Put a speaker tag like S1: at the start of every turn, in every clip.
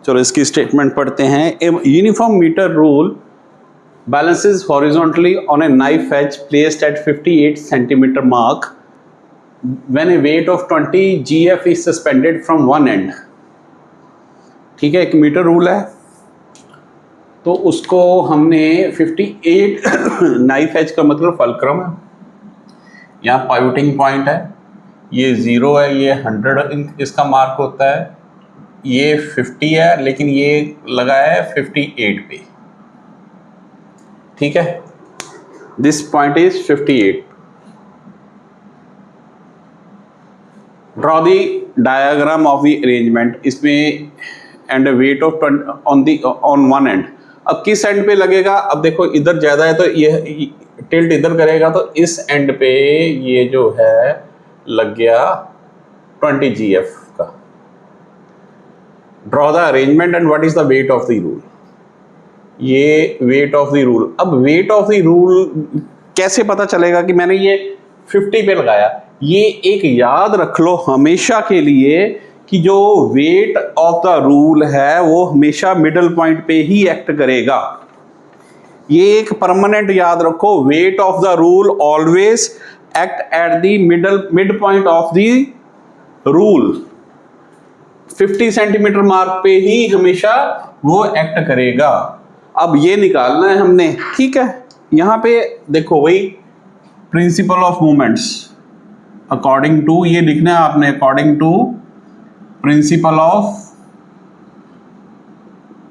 S1: चलो इसकी स्टेटमेंट पढ़ते हैं। A uniform metre rule balances horizontally on a knife edge placed at 58 centimeter mark when a weight of 20 GF is suspended from one end। ठीक है, एक metre rule है तो उसको हमने 58 नाइफ एज का मतलब फलक्रम है, यहाँ पाइवटिंग पॉइंट है, ये 0 है, ये 100 इसका मार्क होता है, ये 50 है लेकिन ये लगा है 58 पे। ठीक है, this point is 58। Draw the diagram of the arrangement, इसमें end weight of on one end. अब किस एंड पे लगेगा? अब देखो इधर ज़्यादा है तो ये टिल्ट इधर करेगा तो इस एंड पे ये जो है लग गया 20 GF का। Draw the arrangement and what is the weight of the rule. ये वेट ऑफ द रूल। अब वेट ऑफ द रूल कैसे पता चलेगा कि मैंने ये 50 पे लगाया? ये एक याद रख लो हमेशा के लिए कि जो वेट ऑफ द रूल है वो हमेशा मिडल पॉइंट पे ही एक्ट करेगा। ये एक परमानेंट याद रखो, weight of the rule always act at the mid point of the rule. 50 centimetre mark पे ही हमेशा वो एक्ट करेगा। अब ये निकालना है हमने। ठीक है, यहाँ पे देखो वही principle of moments according to, ये लिखना है आपने according to principle of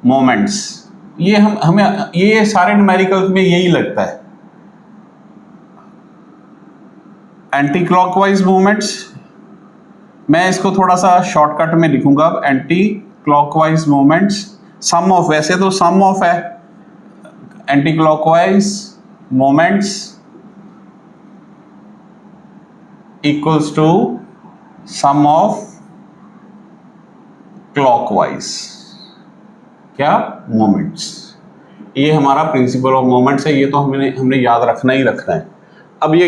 S1: moments. ये हमें ये सारे न्यूमेरिकल्स में यही लगता है। एंटी क्लॉकवाइज मोमेंट्स, मैं इसको थोड़ा सा शॉर्टकट में लिखूंगा। अब anti clockwise moments, sum of, वैसे तो सम ऑफ है, anti clockwise moments equals to sum of clockwise क्या मोमेंट्स। ये हमारा प्रिंसिपल ऑफ मोमेंट्स है, ये तो हमने याद रखना ही रखना है। अब ये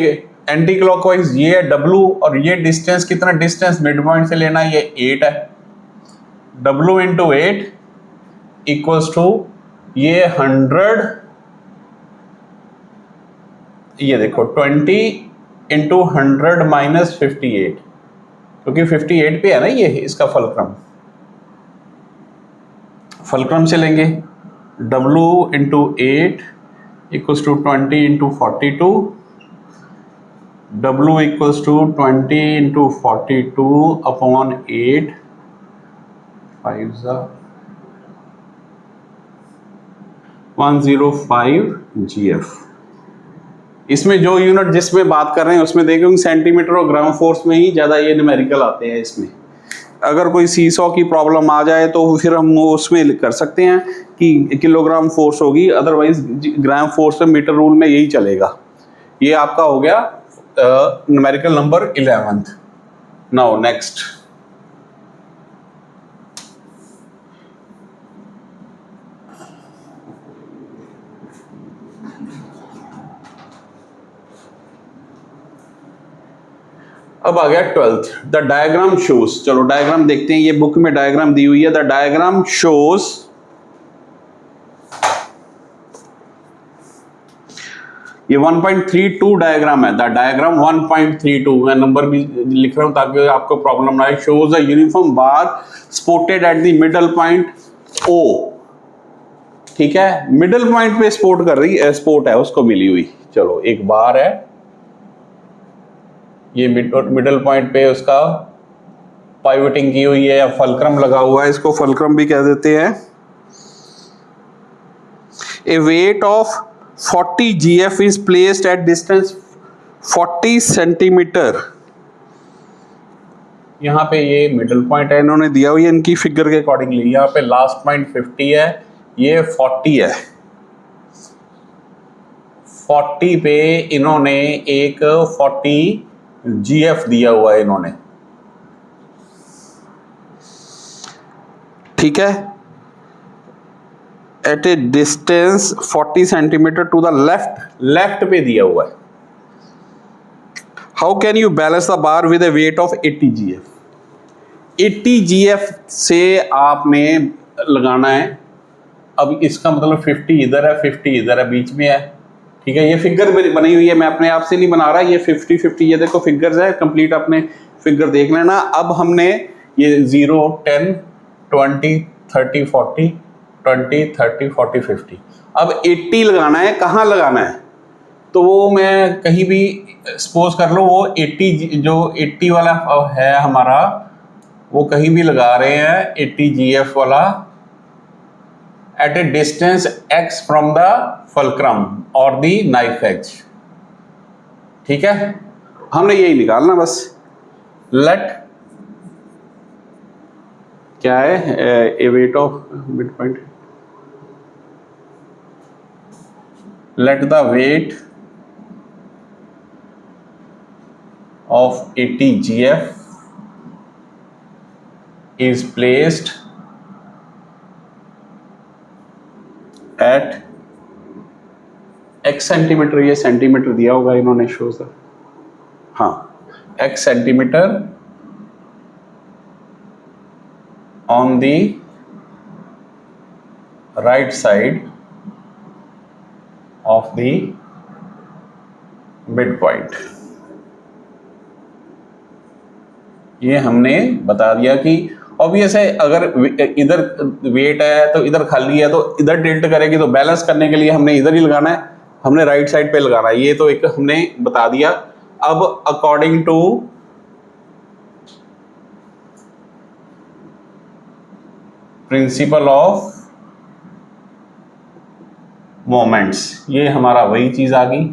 S1: एंटी क्लॉकवाइज ये है W, और ये डिस्टेंस कितना डिस्टेंस मिड पॉइंट से लेना है, ये 8 है। W इंटू 8 इक्वल्स टू ये 100, ये देखो 20 इंटू 100 माइनस 58, क्योंकि 58 पे है ना ये इसका फलक्रम से लेंगे। W into 8 equals to 20 into 42, W equals to 20 into 42 upon 8, 5 105 GF। इसमें जो यूनिट जिसमें बात कर रहे हैं उसमें देखेंगे सेंटीमीटर और ग्राम फोर्स में ही ज़्यादा ये न्यूमेरिकल आते हैं। इसमें अगर कोई सीसॉ की प्रॉब्लम आ जाए तो फिर हम उसमें कर सकते हैं कि किलोग्राम फोर्स होगी, अदरवाइज ग्राम फोर्स में मीटर रूल में यही चलेगा। ये आपका हो गया numerical number 11th। Now next, अब आ गया 12th, द डायग्राम शोज। चलो डायग्राम देखते हैं, ये बुक में डायग्राम दी हुई है। द डायग्राम शोज, ये 1.32 डायग्राम है। द डायग्राम 1.32, मैं नंबर भी लिख रहा हूं ताकि आपको प्रॉब्लम ना आए। Shows a uniform bar supported at the middle point O। ठीक है, मिडल पॉइंट पे स्पोर्ट कर रही है, स्पोर्ट है उसको मिली हुई। चलो एक बार है, ये मिडल पॉइंट पे उसका पाइवटिंग की हुई है या फलक्रम लगा हुआ है, इसको फलक्रम भी कह देते हैं। A weight of 40 GF is placed at distance 40 centimetre. यहाँ पे ये मिडल पॉइंट है, इन्होंने दिया हुई है इनकी फिगर के अकॉर्डिंगली। यहाँ पे लास्ट पॉइंट 50 है, ये 40 है। 40 पे इन्होंने एक 40 GF दिया हुआ है इन्होंने। ठीक है, at a distance 40 centimetre to the left पे दिया हुआ है। How can you balance the bar with a weight of 80 GF? 80 GF से आपने लगाना है। अब इसका मतलब 50 इधर है, 50 इधर है, बीच में है, ठीक है। ये फिगर बनी हुई है, मैं अपने आप से नहीं बना रहा, ये 50-50 ये देखो फिगर्स है, कंप्लीट अपने फिगर देख लेना। अब हमने ये 0 10 20 30 40 20 30 40 50, अब 80 लगाना है। कहाँ लगाना है? तो वो मैं कहीं भी सपोज कर लो, वो 80 जो 80 वाला है हमारा, वो कहीं भी लगा रहे हैं 80 GF वाला at a distance x from the fulcrum और द नाइफ एज, ठीक है। हमने यही निकालना बस। लेट क्या है, a weight of mid point, let the weight of 80 GF is placed at x centimetre, ये सेंटीमीटर दिया होगा इन्होंने शो सर, हाँ, x centimetre on the right side of the midpoint। ये हमने बता दिया कि ऑब्वियस है, अगर इधर वेट है तो इधर खाली है, तो इधर टिल्ट करेगी, तो बैलेंस करने के लिए हमने इधर ही लगाना है, हमने राइट साइड पे लगाना है। ये तो एक हमने बता दिया। अब according to principle of moments, ये हमारा वही चीज आ गई।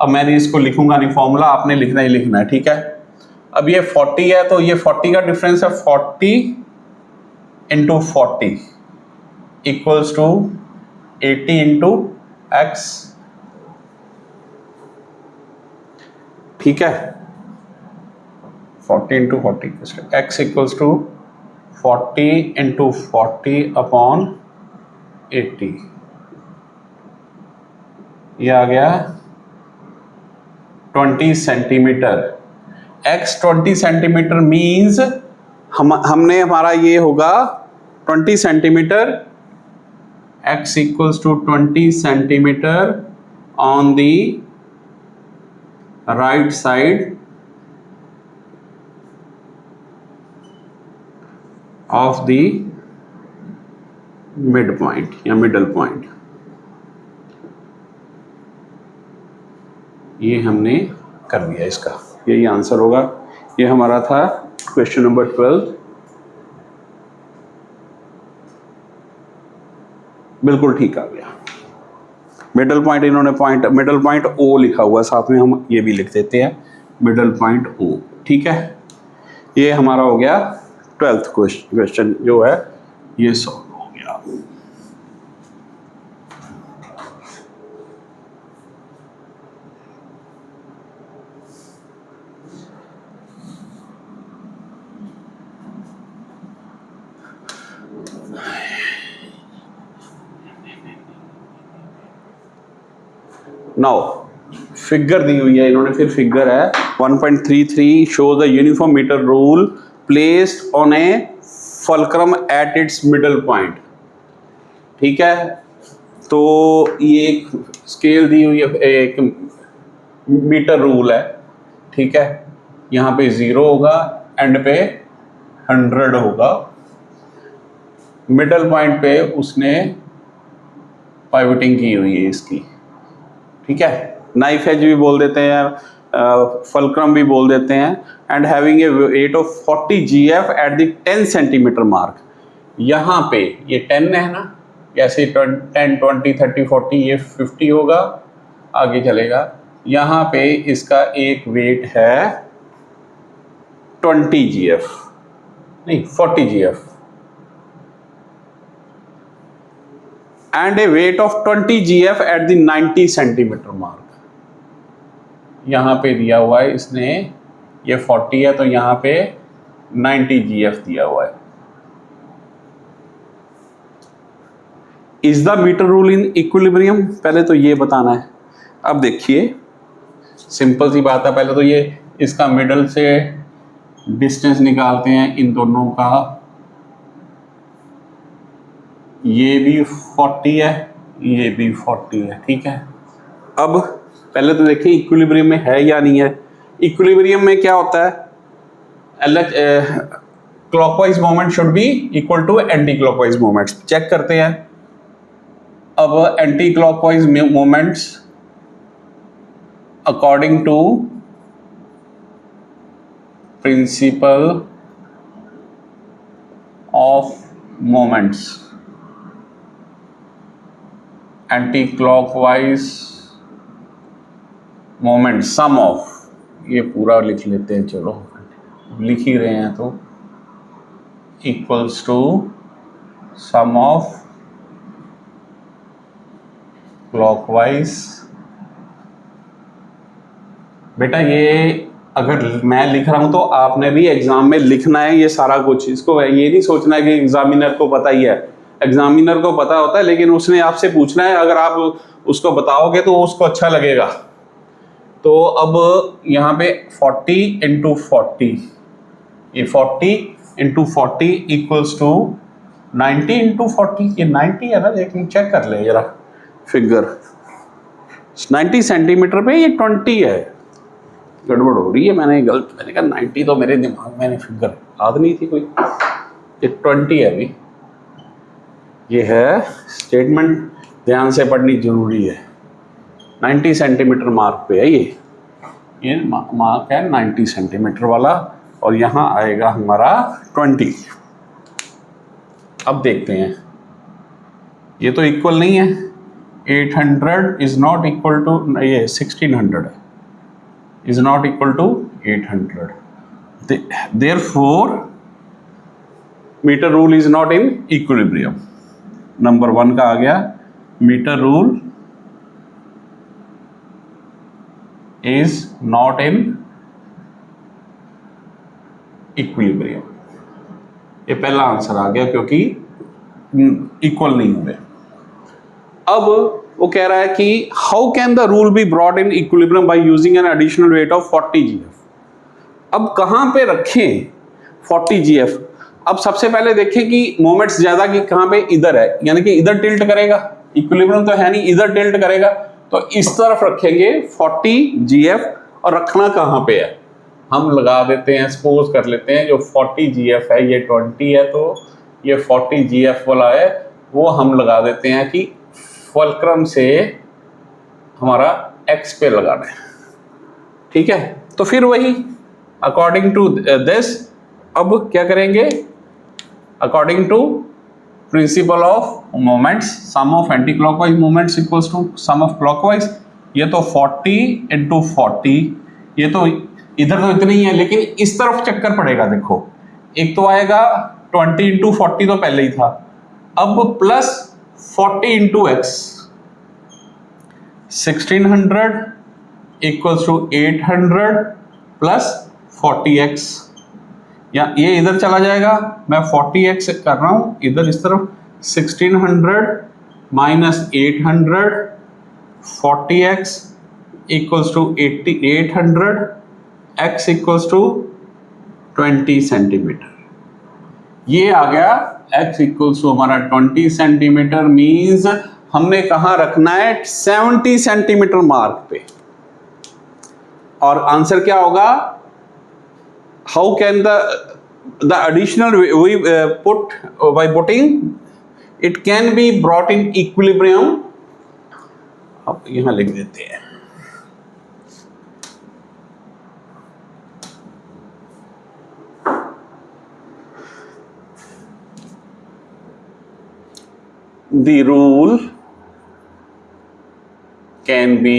S1: अब मैंने इसको लिखूंगा नहीं, फॉर्मूला आपने लिखना ही लिखना है, ठीक है। अब ये 40 है, तो ये 40 का डिफरेंस है, 40 into 40 equals to 80 into x, ठीक है। 40 into 40 x equals to 40 into 40 upon 80, ये आ गया 20 सेंटीमीटर। x 20 सेंटीमीटर मीन्स हमने हमारा ये होगा 20 centimetre, x equals to 20 centimetre on the right side of the mid point या मिडल पॉइंट। ये हमने कर दिया, इसका यही आंसर होगा। ये हमारा था क्वेश्चन नंबर 12, बिल्कुल ठीक आ गया। मिडल पॉइंट इन्होंने पॉइंट मिडल पॉइंट ओ लिखा हुआ है, साथ में हम ये भी लिख देते हैं मिडल पॉइंट ओ, ठीक है। ये हमारा हो गया 12th क्वेश्चन जो है ये सॉल्व हो गया। नाउ फिगर दी हुई है इन्होंने, फिर फिगर है 1.33 show the uniform metre rule placed on a fulcrum at its middle point, ठीक है। तो ये एक स्केल दी हुई है, एक मीटर रूल है, ठीक है। यहाँ पे 0 होगा, एंड पे 100 होगा, मिडल पॉइंट पे उसने पाइवटिंग की हुई है इसकी, ठीक है। नाइफ एज भी बोल देते हैं, फुलक्रम भी बोल देते हैं, and having a weight of 40 GF at the 10 centimetre mark. यहाँ पे ये 10 है ना, जैसे 10 20 30 40 ये 50 होगा, आगे चलेगा। यहाँ पे इसका एक वेट है 20 GF, नहीं 40 GF, and A weight of 20 GF at the 90 centimetre mark. यहाँ पे दिया हुआ है इसने, ये 40 है तो यहाँ पे 90 GF दिया हुआ है। Is the metre rule in equilibrium, पहले तो ये बताना है। अब देखिए सिंपल सी बात है, पहले तो ये इसका मिडल से डिस्टेंस निकालते हैं इन दोनों का, ये भी 40 है, ये भी 40 है, ठीक है। अब पहले तो देखिए इक्विलिब्रियम में है या नहीं है। इक्विलिब्रियम में क्या होता है, clockwise moment should be equal to anti clockwise moments. Check करते हैं। अब anti clockwise moments according to principle of moments, anti clockwise moment sum of, ये पूरा लिख लेते हैं, चलो लिख ही रहे हैं तो, equals to sum of clockwise. बेटा ये अगर मैं लिख रहा हूं तो आपने भी एग्जाम में लिखना है ये सारा कुछ। इसको ये नहीं सोचना है कि एग्जामिनर को पता ही है, एग्जामिनर को पता होता है लेकिन उसने आपसे पूछना है, अगर आप उसको बताओगे तो उसको अच्छा लगेगा। तो अब यहाँ पे 40 इंटू 40, ये 40 इंटू 40 इक्वल्स टू 90 इंटू 40, ये 90 है ना, लेकिन चेक कर ले जरा फिगर, 90 सेंटीमीटर पे ये 20 है, गड़बड़ हो रही है, मैंने कहा 90 तो मेरे दिमाग में फिगर याद नहीं थी कोई, ये 20 है अभी। ये है स्टेटमेंट, ध्यान से पढ़नी जरूरी है। 90 सेंटीमीटर मार्क पे है ये मार्क है 90 सेंटीमीटर वाला, और यहाँ आएगा हमारा 20। अब देखते हैं, ये तो इक्वल नहीं है, 800 इज नॉट इक्वल टू, ये 1600 है, is not equal to 800, therefore metre rule is not in equilibrium. Number 1 का आ गया, metre rule is not in equilibrium। ये पहला आंसर आ गया क्योंकि इक्वल नहीं हुए। अब वो कह रहा है कि how can the rule be brought in equilibrium by using an additional wait of 40 GF। अब कहां पे रखें 40 GF? अब सबसे पहले देखें कि मोमेंट्स ज्यादा की कहां पे, इधर है, यानी कि इधर टिल्ट करेगा, इक्विलिब्रियम तो है नहीं, इधर टिल्ट करेगा, तो इस तरफ रखेंगे 40 GF। और रखना कहाँ पे है, हम लगा देते हैं, सपोज कर लेते हैं जो 40 GF है ये 20 है, तो ये 40 GF वाला है वो हम लगा देते हैं कि फुलक्रम से हमारा X पे लगाना है, ठीक है। तो फिर वही अकॉर्डिंग टू दिस, अब क्या करेंगे, according to principle of moments, sum of anti clockwise moments equals to sum of clockwise. ये तो 40 इंटू 40, ये तो इधर तो इतना ही है, लेकिन इस तरफ चक्कर पड़ेगा, देखो एक तो आएगा 20 इंटू 40 तो पहले ही था, अब plus 40 into x, 1600 equals to 800 plus 40x, या ये इधर चला जाएगा, मैं 40x कर रहा हूं इधर इस तरफ, 1600 minus 800, 40x equals to 800, x equals to 20 centimetre. ये आ गया x इक्वल्स टू हमारा 20 सेंटीमीटर, मीन्स हमने कहाँ रखना है, 70 सेंटीमीटर मार्क पे। और आंसर क्या होगा, how can the additional we put by putting it can be brought in equilibrium। अब यहां लिख देते हैं, the rule can be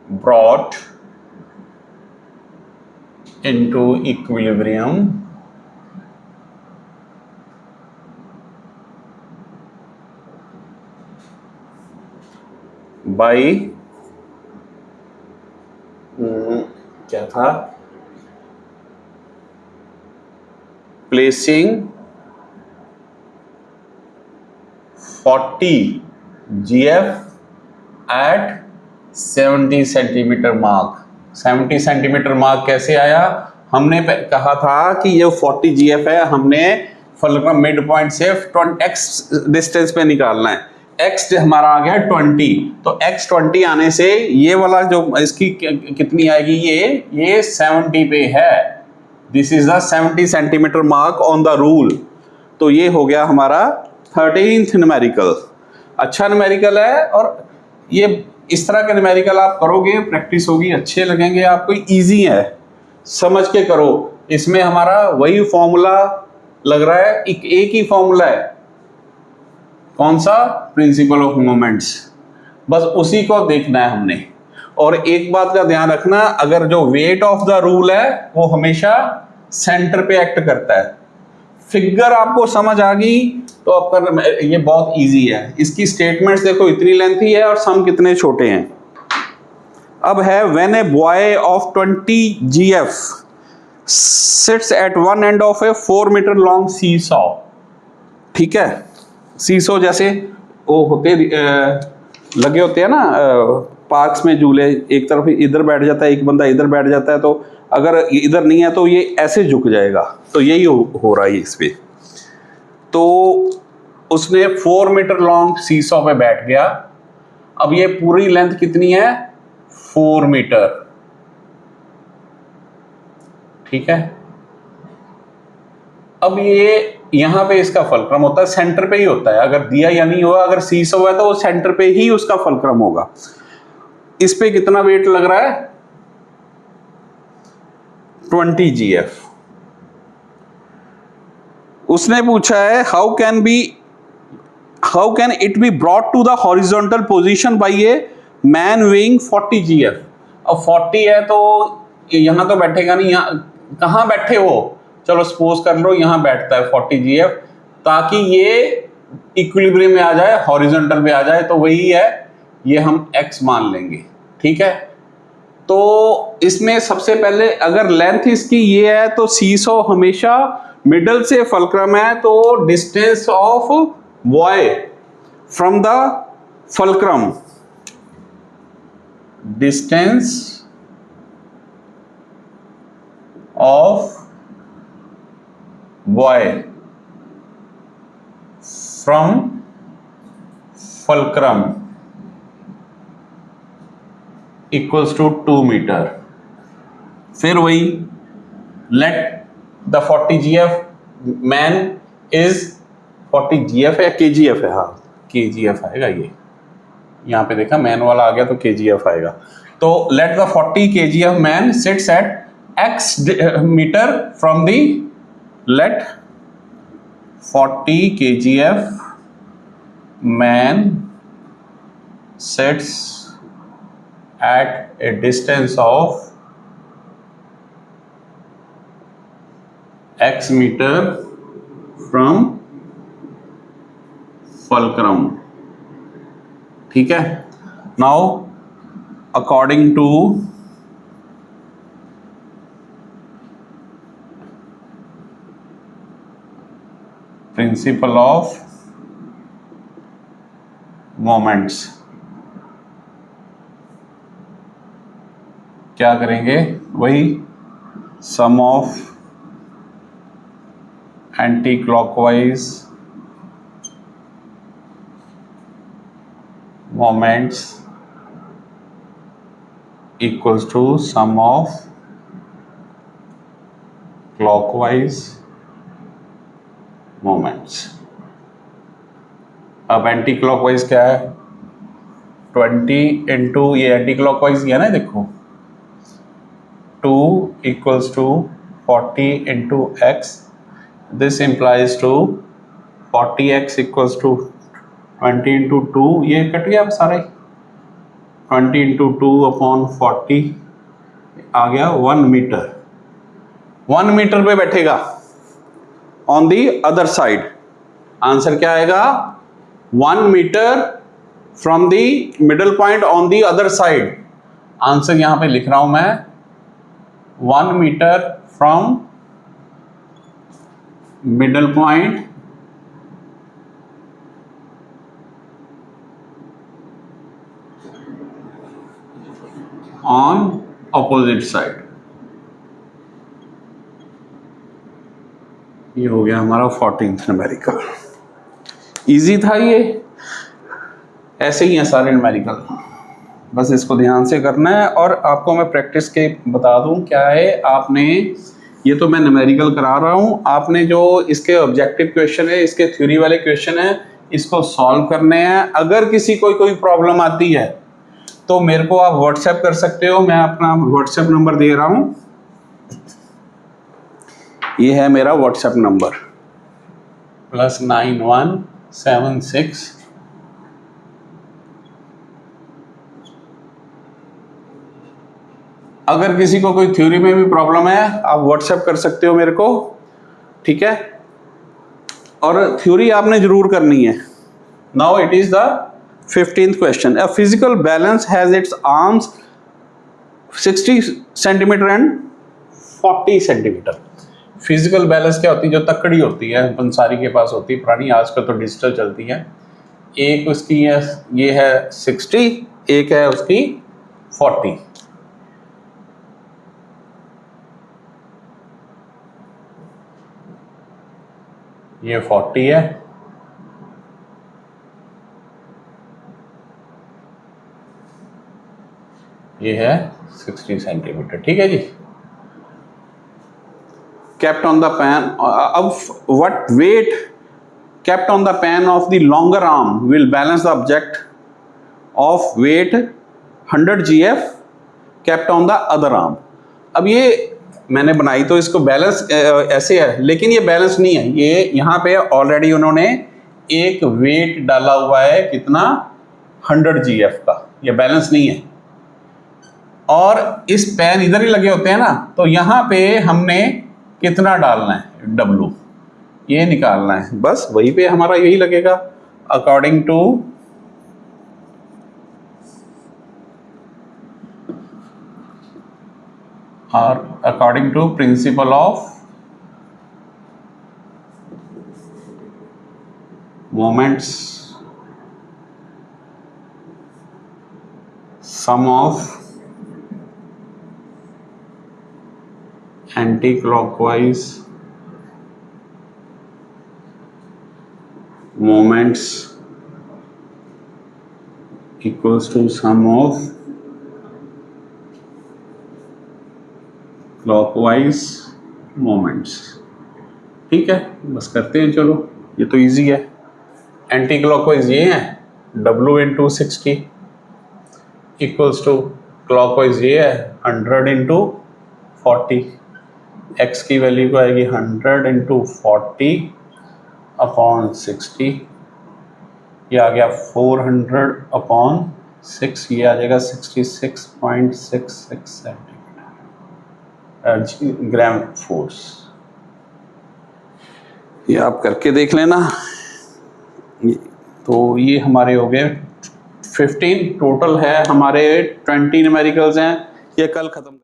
S1: brought into equilibrium by क्या था, placing 40 GF at 70 centimetre mark. 70 centimetre mark कैसे आया, हमने कहा था कि ये 40 GF है, हमने फलक्रम मिड पॉइंट से x डिस्टेंस पे निकालना है। x हमारा आ गया 20, तो x 20 आने से ये वाला जो इसकी कितनी आएगी, ये 70 पे है। This is the 70 centimetre mark on the rule. तो ये हो गया हमारा 13th न्यूमेरिकल। अच्छा न्यूमेरिकल है, और ये इस तरह के न्यूमेरिकल आप करोगे, प्रैक्टिस होगी, अच्छे लगेंगे आपको, इजी है, समझ के करो। इसमें हमारा वही फॉर्मूला लग रहा है, एक ही फॉर्मूला है, कौन सा, प्रिंसिपल ऑफ मोमेंट्स, बस उसी को देखना है हमने। और एक बात का ध्यान रखना, अगर जो वेट ऑफ द रूल है वो हमेशा सेंटर पे एक्ट करता है। फिगर आपको समझ आ गई तो आपका ये बहुत इजी है। इसकी स्टेटमेंट्स देखो, इतनी लेंथी है और सम कितने छोटे हैं। अब है when a boy of 20 GF sits at one end of a 4 metre long seesaw. ठीक है, सी सॉ जैसे वो होते लगे होते हैं ना पार्क्स में झूले, एक तरफ इधर बैठ जाता है, एक बंदा इधर बैठ जाता है, तो अगर इधर नहीं है तो ये ऐसे झुक जाएगा, तो यही हो रहा है इस पे। तो उसने 4 मीटर लॉन्ग सी सॉ पे बैठ गया। अब ये पूरी लेंथ कितनी है, 4 मीटर। ठीक है, अब ये यहां पे इसका फलक्रम होता है, सेंटर पे ही होता है, अगर दिया या नहीं हुआ, अगर सी सॉ है तो वो सेंटर पे ही उसका फलक्रम होगा। इस पे कितना वेट लग रहा है, 20 GF। उसने पूछा है how can it be brought to the horizontal position by a man weighing 40 GF। अब 40 है तो यहां तो बैठेगा नहीं, यहां कहां बैठे हो, चलो सपोज कर लो यहां बैठता है 40 GF, ताकि ये इक्विलिब्रियम में आ जाए, हॉरिजॉन्टल पे आ जाए, तो वही है, ये हम x मान लेंगे। ठीक है, तो इसमें सबसे पहले अगर लेंथ इसकी ये है तो सी सॉ हमेशा मिडल से फलक्रम है, तो distance of boy from the fulcrum, distance of boy from fulcrum equals to 2 metre. फिर वही let the 40 GF man is 40 GF है, KGF है, हाँ KGF आएगा, ये यहाँ पे देखा मैन वाला आ गया तो KGF आएगा। तो let the 40 KGF man sits at x metre from the, let 40 KGF man sits at a distance of x meter from fulcrum। ठीक है, now according to principle of moments क्या करेंगे, वही sum of anti clockwise moments equals to sum of clockwise moments. अब anti clockwise क्या है, 20 into ये anti clockwise है ना, देखो 2 equals to 40 into x, this implies to 40x equals to 20 into 2, ये कट गया अब सारा ही, 20 into 2 upon 40 आ गया 1 मीटर। 1 मीटर पे बैठेगा on the other side, answer क्या आएगा, 1 metre from the middle point on the other side. Answer यहां पे लिख रहा हूं मैं, 1 metre from middle point on opposite side. ये हो गया हमारा 14th न्यूमेरिकल। इजी था ये, ऐसे ही है सारे न्यूमेरिकल, बस इसको ध्यान से करना है। और आपको मैं प्रैक्टिस के बता दूं क्या है, आपने ये तो मैं न्यूमेरिकल करा रहा हूँ, आपने जो इसके ऑब्जेक्टिव क्वेश्चन है, इसके थ्योरी वाले क्वेश्चन है, इसको सॉल्व करने हैं। अगर किसी कोई प्रॉब्लम आती है तो मेरे को आप व्हाट्सएप कर सकते हो, मैं अपना व्हाट्सएप नंबर दे रहा हूँ, ये है मेरा व्हाट्सएप नंबर +9176। अगर किसी को कोई थ्योरी में भी प्रॉब्लम है आप व्हाट्सएप कर सकते हो मेरे को, ठीक है। और थ्योरी आपने जरूर करनी है। Now it is the 15th question. A physical balance has its arms 60 centimetre and 40 centimetre. Physical balance क्या होती है? जो तकड़ी होती है, पंसारी के पास होती है पुरानी, आजकल तो डिजिटल चलती है। एक उसकी है, ये है 60, एक है उसकी 40। ये 40 है, ये है 60 सेंटीमीटर, ठीक है जी। kept on the pan of what weight kept on the pan of the longer arm will balance the object of weight 100 gf kept on the other arm। अब ये मैंने बनाई तो इसको बैलेंस ऐसे है, लेकिन ये बैलेंस नहीं है। ये यहाँ पे ऑलरेडी उन्होंने एक वेट डाला हुआ है, कितना? 100 gf का, ये बैलेंस नहीं है। और इस पेन इधर ही लगे होते हैं ना, तो यहाँ पे हमने कितना डालना है? W, ये निकालना है, बस वहीं पे हमारा यही लगेगा। According to principle of moments, sum of anti-clockwise moments equals to sum of clockwise moments। ठीक है, बस करते हैं, चलो ये तो इजी है। एंटी क्लॉकवाइज ये है W × 60 इक्वल्स टू क्लॉकवाइज ये है 100 × 40। x की वैल्यू को आएगी 100 × 40/60, ये आ गया 400/6, ये आ जाएगा 66.66 सेंटीमीटर ग्राम फोर्स। ये आप करके देख लेना। तो ये हमारे हो गए 15, टोटल है हमारे 20 न्यूमेरिकल्स हैं, ये कल खत्म।